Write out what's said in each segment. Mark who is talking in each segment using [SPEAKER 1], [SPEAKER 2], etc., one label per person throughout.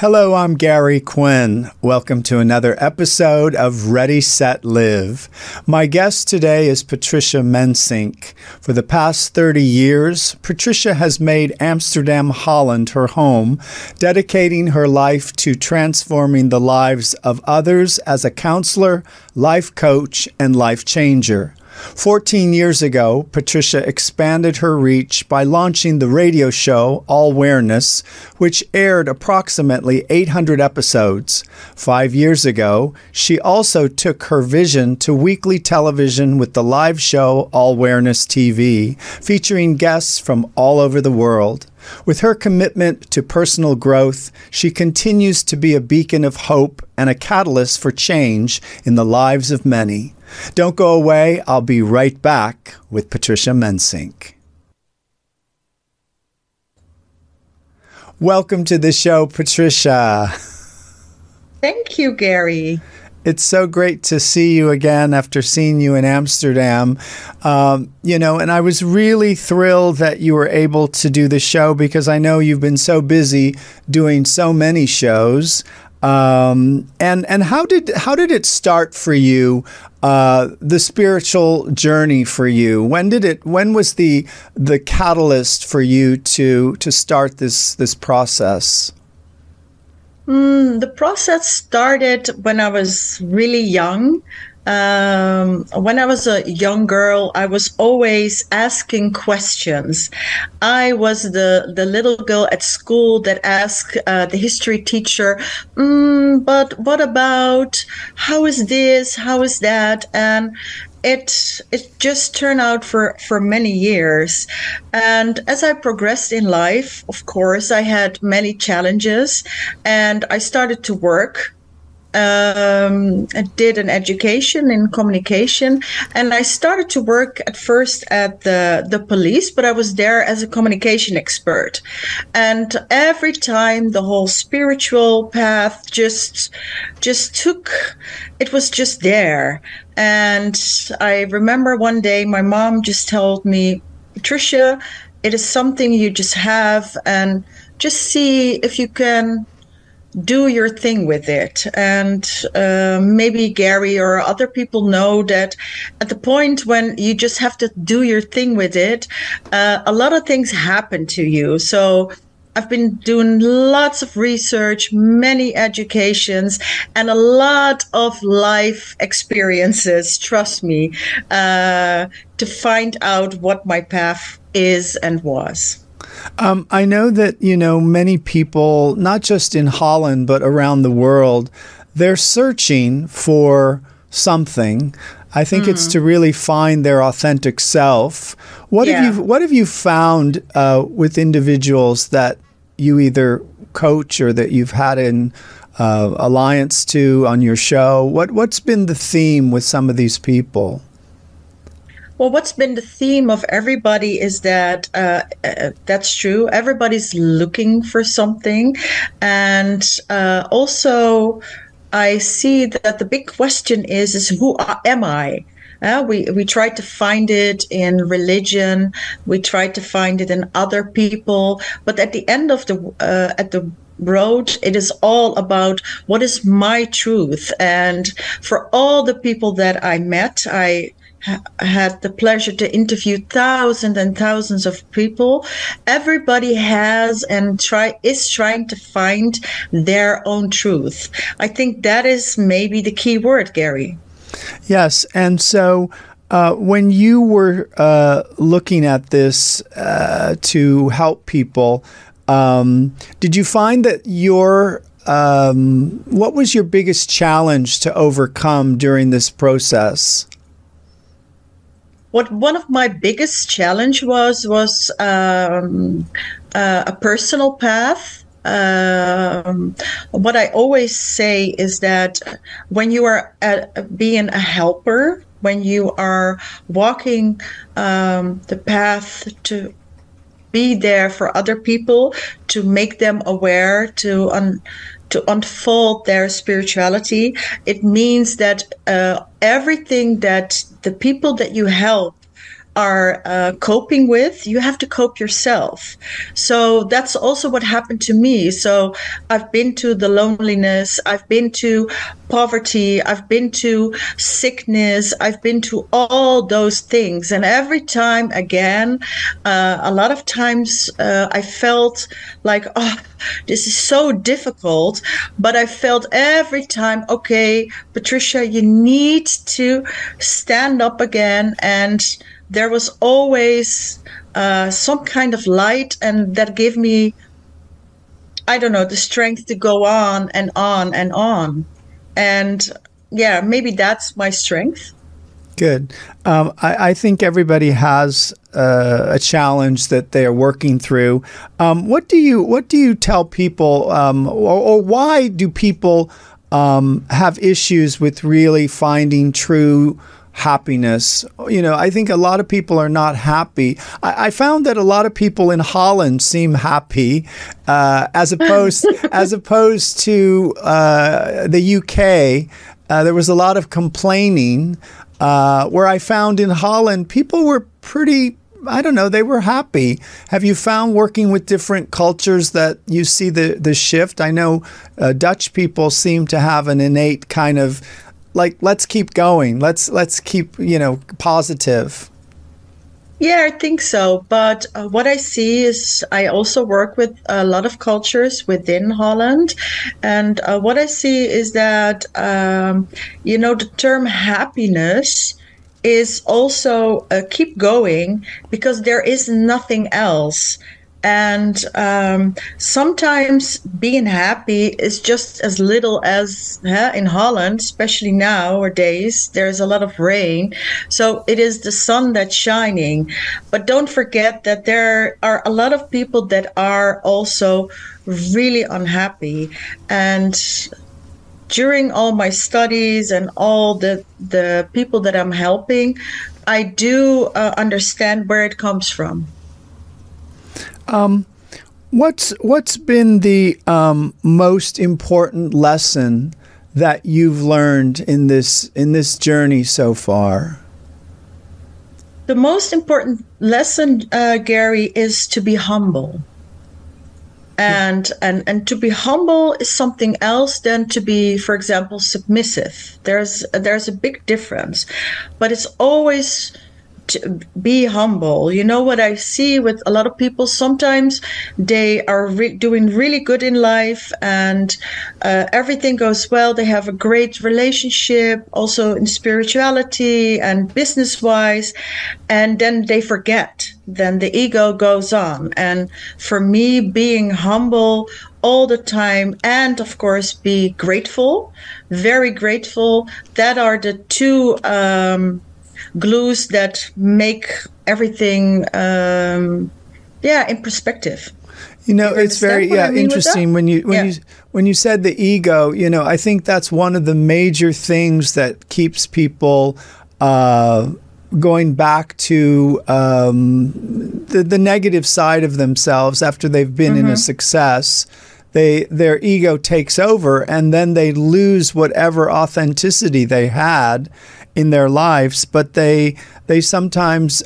[SPEAKER 1] Hello, I'm Gary Quinn. Welcome to another episode of Ready, Set, Live. My guest today is Patricia Mensink. For the past 30 years, Patricia has made Amsterdam, Holland her home, dedicating her life to transforming the lives of others as a counselor, life coach, and life changer. 14 years ago, Patricia expanded her reach by launching the radio show All-Awareness, which aired approximately 800 episodes. 5 years ago, she also took her vision to weekly television with the live show All-Awareness TV, featuring guests from all over the world. With her commitment to personal growth, she continues to be a beacon of hope and a catalyst for change in the lives of many. Don't go away. I'll be right back with Patricia Mensink. Welcome to the show, Patricia.
[SPEAKER 2] Thank you, Gary.
[SPEAKER 1] It's so great to see you again after seeing you in Amsterdam. And I was really thrilled that you were able to do the show because I know you've been so busy doing so many shows. And how did it start for you? The spiritual journey for you. When was the catalyst for you to start this process?
[SPEAKER 2] The process started when I was really young. When I was a young girl, I was always asking questions. I was the little girl at school that asked the history teacher, but what about, how is this, how is that? And it just turned out for many years. And as I progressed in life, of course, I had many challenges and I started to work. I did an education in communication, and I started to work at first at the police, but I was there as a communication expert. And every time the whole spiritual path just took, it was just there. And I remember one day my mom just told me, Patricia, it is something you just have, and just see if you can do your thing with it. And maybe Gary or other people know that at the point when you just have to do your thing with it, a lot of things happen to you. So I've been doing lots of research, many educations, and a lot of life experiences, trust me, to find out what my path is and was.
[SPEAKER 1] I know that, many people, not just in Holland, but around the world, they're searching for something. I think it's to really find their authentic self. What have you found with individuals that you either coach or that you've had an alliance to on your show? What's been the theme with some of these people?
[SPEAKER 2] Well, what's been the theme of everybody is that that's true. Everybody's looking for something. And also, I see that the big question is who am I? We try to find it in religion. We try to find it in other people. But at the end of the road, it is all about what is my truth. And for all the people that I met, I had the pleasure to interview thousands and thousands of people. Everybody has and is trying to find their own truth. I think that is maybe the key word, Gary.
[SPEAKER 1] Yes, and so when you were looking at this to help people, did you find that what was your biggest challenge to overcome during this process?
[SPEAKER 2] What one of my biggest challenge was a personal path. What I always say is that when you are being a helper, when you are walking the path to be there for other people, to make them aware, to unfold their spirituality, it means that everything that the people that you help are coping with, you have to cope yourself. So that's also what happened to me. So I've been to the loneliness, I've been to poverty, I've been to sickness, I've been to all those things. And every time again, a lot of times I felt like, oh, this is so difficult. But I felt every time, okay, Patricia, you need to stand up again. And there was always some kind of light, and that gave me, I don't know, the strength to go on and on and on. And yeah, maybe that's my strength.
[SPEAKER 1] Good. I think everybody has a challenge that they are working through. What do you tell people, or why do people have issues with really finding true happiness? You know, I think a lot of people are not happy. I found that a lot of people in Holland seem happy, as opposed to the UK. There was a lot of complaining, where I found in Holland people were pretty, I don't know, they were happy. Have you found working with different cultures that you see the shift? I know Dutch people seem to have an innate kind of like, let's keep going. Let's keep, positive.
[SPEAKER 2] Yeah, I think so. But what I see is I also work with a lot of cultures within Holland. And what I see is that, the term happiness is also keep going, because there is nothing else. And sometimes being happy is just as little as in Holland, especially nowadays, there's a lot of rain. So it is the sun that's shining. But don't forget that there are a lot of people that are also really unhappy. And during all my studies and all the people that I'm helping, I do understand where it comes from.
[SPEAKER 1] What's been the most important lesson that you've learned in this journey so far?
[SPEAKER 2] The most important lesson, Gary, is to be humble. And to be humble is something else than to be, for example, submissive. There's a big difference, but it's always to be humble. You know what I see with a lot of people? Sometimes they are doing really good in life, and everything goes well. They have a great relationship, also in spirituality and business-wise, and then they forget. Then the ego goes on. And for me, being humble all the time, and of course be grateful, very grateful, that are the two glues that make everything in perspective.
[SPEAKER 1] It's very interesting when you said the ego. I think that's one of the major things that keeps people going back to the negative side of themselves after they've been in a success. Their ego takes over, and then they lose whatever authenticity they had in their lives, but they sometimes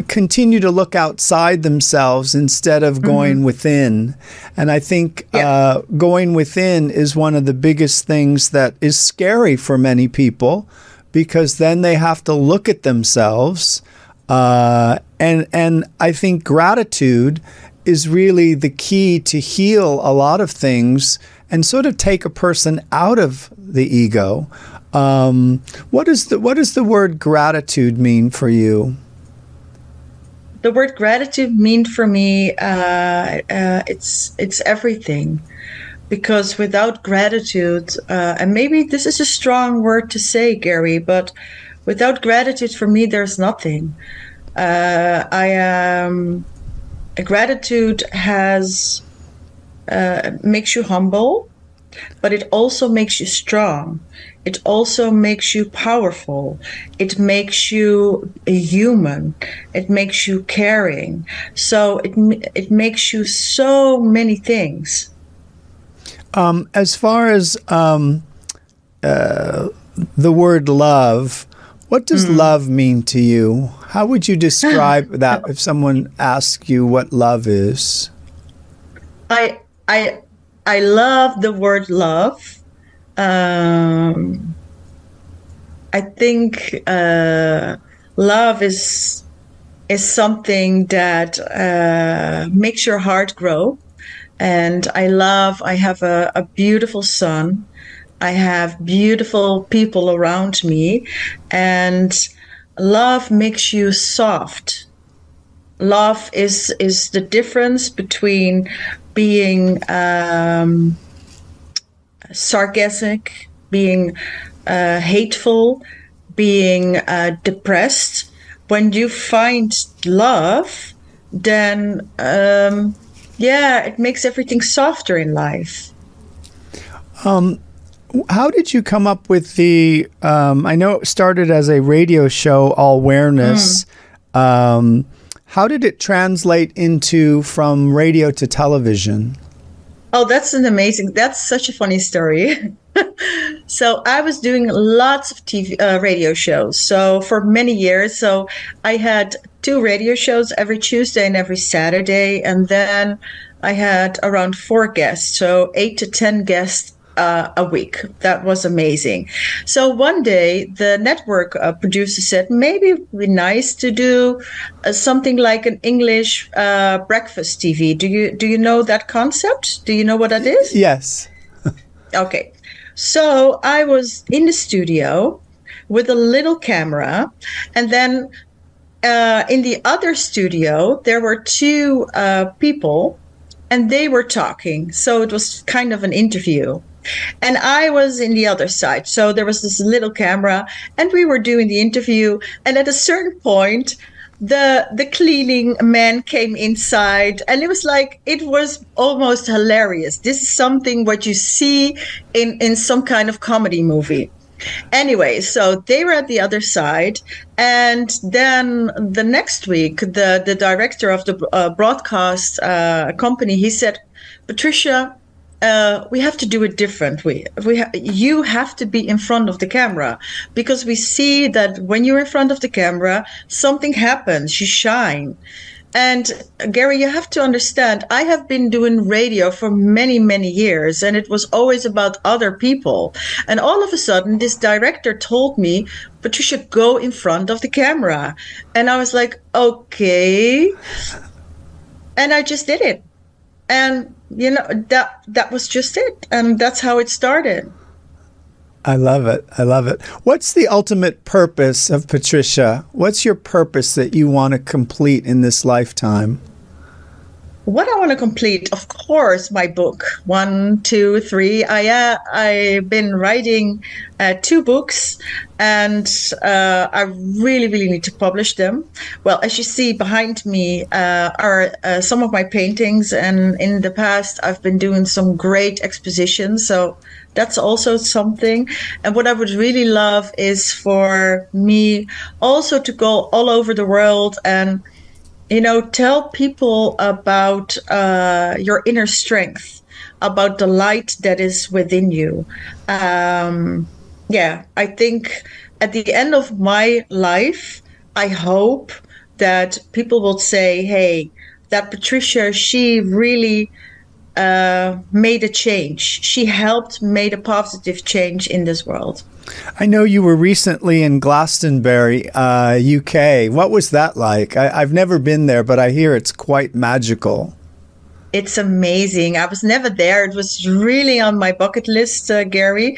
[SPEAKER 1] continue to look outside themselves instead of going within. And I think going within is one of the biggest things that is scary for many people, because then they have to look at themselves. And I think gratitude is really the key to heal a lot of things and sort of take a person out of the ego. What does the word gratitude mean for you?
[SPEAKER 2] The word gratitude mean for me, it's everything. Because without gratitude, and maybe this is a strong word to say, Gary, but without gratitude for me, there's nothing. Gratitude makes you humble, but it also makes you strong. It also makes you powerful. It makes you a human. It makes you caring. So it makes you so many things. As
[SPEAKER 1] far as the word love, What does love mean to you? How would you describe that if someone asks you what love is?
[SPEAKER 2] I love the word love. I think love is something that makes your heart grow. And I have a beautiful son. I have beautiful people around me. And love makes you soft. Love is the difference between being sarcastic, being hateful, being depressed. When you find love, then it makes everything softer in life.
[SPEAKER 1] How did you come up with the, I know it started as a radio show, Awareness. How did it translate into from radio to television?
[SPEAKER 2] Oh, that's such a funny story. So I was doing lots of radio shows. So for many years, so I had 2 radio shows every Tuesday and every Saturday. And then I had around 4 guests, so 8 to 10 guests a week. That was amazing. So one day the network producer said, maybe it would be nice to do something like an English breakfast TV. Do you know that concept? Do you know what that is?
[SPEAKER 1] Yes.
[SPEAKER 2] Okay. So I was in the studio with a little camera, and then in the other studio there were 2 people, and they were talking. So it was kind of an interview. And I was in the other side. So there was this little camera, and we were doing the interview. And at a certain point, the cleaning man came inside, and it was almost hilarious. This is something what you see in some kind of comedy movie. Anyway, so they were at the other side, and then the next week, the director of the broadcast company, he said, Patricia, we have to do it differently. You have to be in front of the camera, because we see that when you're in front of the camera, something happens. You shine. And Gary, you have to understand, I have been doing radio for many, many years, and it was always about other people. And all of a sudden, this director told me, Patricia, go in front of the camera. And I was like, okay. And I just did it. And, that was just it. And that's how it started.
[SPEAKER 1] I love it. I love it. What's the ultimate purpose of Patricia? What's your purpose that you want to complete in this lifetime?
[SPEAKER 2] What I want to complete, of course, my book, 1, 2, 3. I've been writing 2 books, and I really, really need to publish them. Well, as you see behind me are some of my paintings, and in the past I've been doing some great expositions, so that's also something. And what I would really love is for me also to go all over the world and tell people about your inner strength, about the light that is within you. I think at the end of my life, I hope that people will say, hey, that Patricia, she really made a change. She helped made a positive change in this world.
[SPEAKER 1] I know you were recently in Glastonbury, UK. What was that like? I've never been there, but I hear it's quite magical.
[SPEAKER 2] It's amazing. I was never there. It was really on my bucket list, Gary.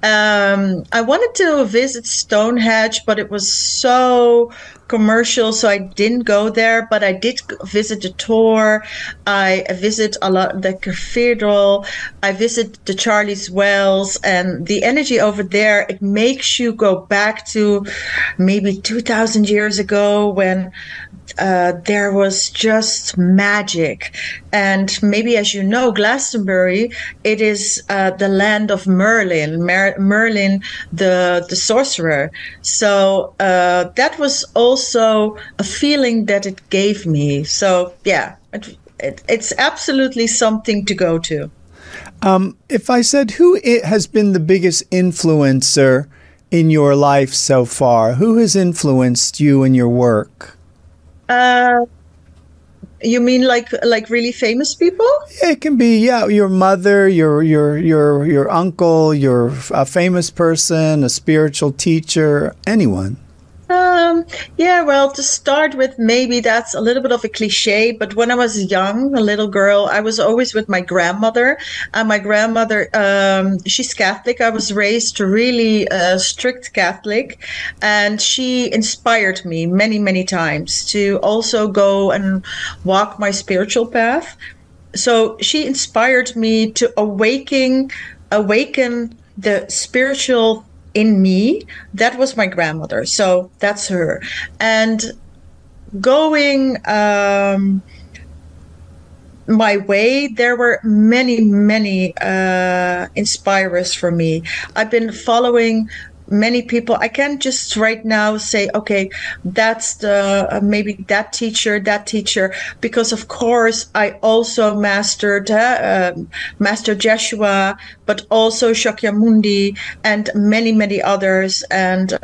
[SPEAKER 2] I wanted to visit Stonehenge, but it was so commercial, so I didn't go there. But I did visit the tour. I visit a lot the cathedral. I visit the Charlie's Wells, and the energy over there, it makes you go back to maybe 2,000 years ago when there was just magic. And maybe, as you know, Glastonbury, it is the land of Merlin, Merlin, the sorcerer. So that was also a feeling that it gave me. So yeah, it's absolutely something to go to.
[SPEAKER 1] If I said, who has been the biggest influencer in your life so far? Who has influenced you in your work?
[SPEAKER 2] You mean like really famous people?
[SPEAKER 1] Yeah, it can be, your mother, your uncle, a famous person, a spiritual teacher, anyone.
[SPEAKER 2] Yeah, well, to start with, maybe that's a little bit of a cliche, but when I was young, a little girl, I was always with my grandmother. And my grandmother, she's Catholic. I was raised really strict Catholic, and she inspired me many, many times to also go and walk my spiritual path. So she inspired me to awaken the spiritual in me. That was my grandmother, so that's her. And going my way, there were many inspirers for me. I've been following many people. I can't just right now say, okay, that's the maybe that teacher, because of course I also mastered Master Joshua, but also Shakyamuni and many others, and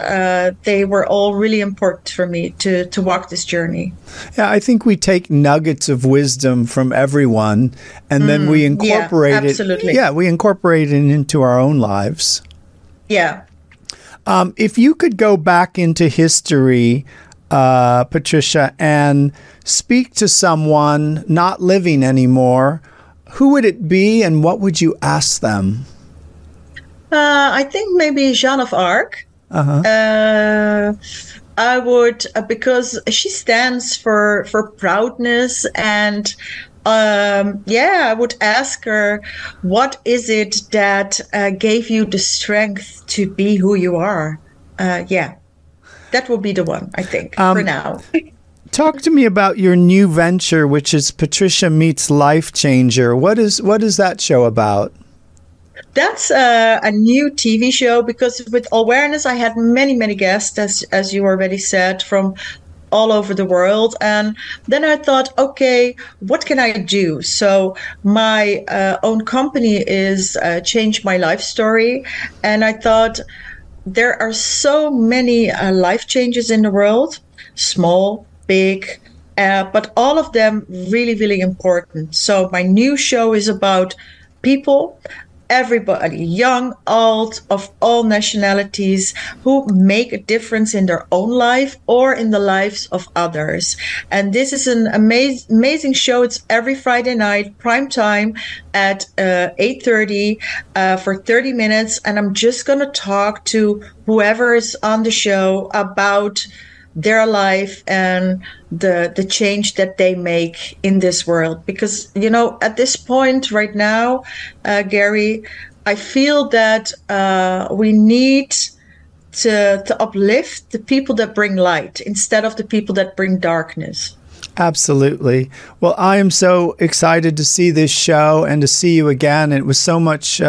[SPEAKER 2] they were all really important for me to walk this journey.
[SPEAKER 1] Yeah, I think we take nuggets of wisdom from everyone, and then we incorporate
[SPEAKER 2] absolutely.
[SPEAKER 1] we incorporate it into our own lives.
[SPEAKER 2] Yeah.
[SPEAKER 1] If you could go back into history, Patricia, and speak to someone not living anymore, who would it be and what would you ask them?
[SPEAKER 2] I think maybe Joan of Arc. I would, because she stands for proudness, and I would ask her, what is it that gave you the strength to be who you are? That will be the one, I think, for now.
[SPEAKER 1] Talk to me about your new venture, which is Patricia Meets Life Changer. What is that show about?
[SPEAKER 2] That's a new TV show, because with Awareness, I had many guests, as you already said, from all over the world. And then I thought, okay, what can I do? So my own company is Change My Life Story. And I thought, there are so many life changes in the world, small, big, but all of them really important. So my new show is about people, everybody, young, old, of all nationalities, who make a difference in their own life or in the lives of others. And this is an amazing show. It's every Friday night, prime time at 8:30 for 30 minutes. And I'm just going to talk to whoever is on the show about their life and the change that they make in this world. Because, at this point right now, Gary, I feel that we need to uplift the people that bring light instead of the people that bring darkness.
[SPEAKER 1] Absolutely. Well, I am so excited to see this show and to see you again. It was so much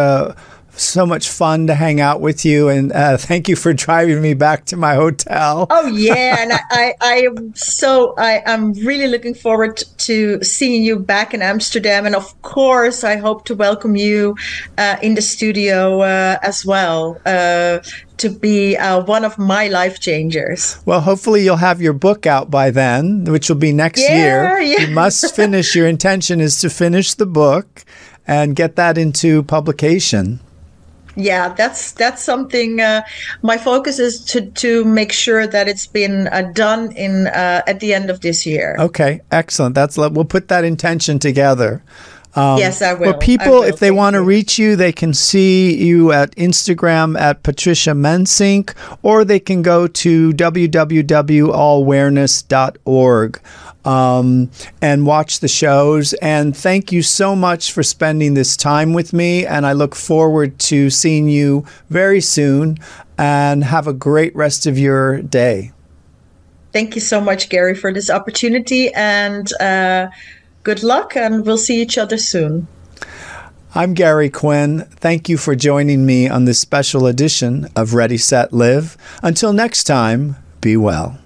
[SPEAKER 1] fun to hang out with you, and thank you for driving me back to my hotel.
[SPEAKER 2] Oh yeah, and I'm really looking forward to seeing you back in Amsterdam, and of course I hope to welcome you in the studio as well, to be one of my life changers.
[SPEAKER 1] Well, hopefully you'll have your book out by then, which will be next year.
[SPEAKER 2] Yeah.
[SPEAKER 1] You must finish. Your intention is to finish the book and get that into publication.
[SPEAKER 2] Yeah, that's something. My focus is to make sure that it's been done in at the end of this year.
[SPEAKER 1] Okay, excellent. We'll put that intention together.
[SPEAKER 2] Yes, I will.
[SPEAKER 1] For people, if they want to reach you, they can see you at Instagram at Patricia Mensink, or they can go to www.allawareness.org. And watch the shows. And thank you so much for spending this time with me. And I look forward to seeing you very soon, and have a great rest of your day.
[SPEAKER 2] Thank you so much, Gary, for this opportunity, and good luck, and we'll see each other soon.
[SPEAKER 1] I'm Gary Quinn. Thank you for joining me on this special edition of Ready, Set, Live. Until next time, be well.